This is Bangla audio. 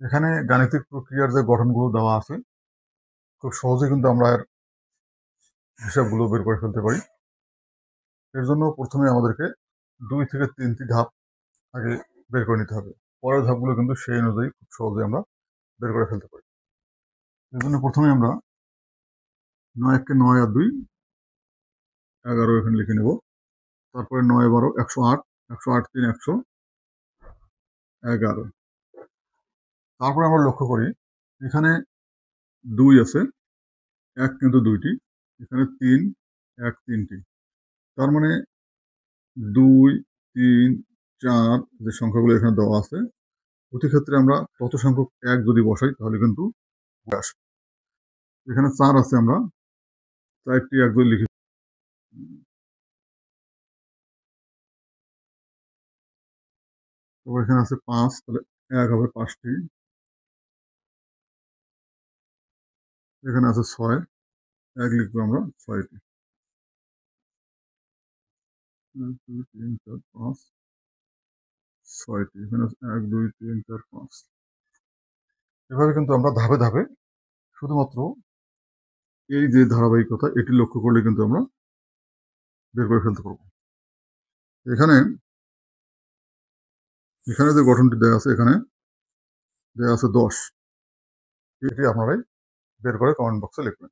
এখানে গাণিতিক প্রক্রিয়ার যে গঠনগুলো দেওয়া আছে খুব সহজে কিন্তু আমরা এর হিসাবগুলো বের করে ফেলতে পারি। এর জন্য প্রথমে আমাদেরকে 2 থেকে 3টি ধাপ আগে বের করে নিতে হবে। পরের ধাপগুলো কিন্তু সেই অনুযায়ী খুব সহজে আমরা বের করে ফেলতে পারি। এর জন্য প্রথমে আমরা 9 কে 9 আর 2 11 এখানে লিখে নেব। তারপরে 9 12 108 108 3 111। তারপরে আমরা লক্ষ্য করি এখানে 2 আছে, 1 কিন্তু 2টি, এখানে 3 1 3টি। তার মানে 2 3 4 যে সংখ্যাগুলো এখানে দেওয়া আছে প্রতি ক্ষেত্রে আমরা তত সংখ্যক 1 যদি বসাই তাহলে কিন্তু আসবে। এখানে 4 আছে, আমরা 4টি 1 ধরে লিখি। তারপর এখানে আছে 5, তাহলে 1 হবে 5টি। এখানে আছে 6, 1 লিখবো আমরা 6টি। 1 2 3 4 5 6টি। এখানে আছে 1 2 3 4 5। এভাবে কিন্তু আমরা ধাপে ধাপে শুধুমাত্র এই যে ধারাবাহিকতা এটি লক্ষ্য করলে কিন্তু আমরা বের করে ফেলতে পারবো। এখানে এখানে যে গঠনটি দেওয়া আছে, এখানে দেওয়া আছে 10। এটি আপনারাই বের করে কমেন্ট বক্সে লিখবেন।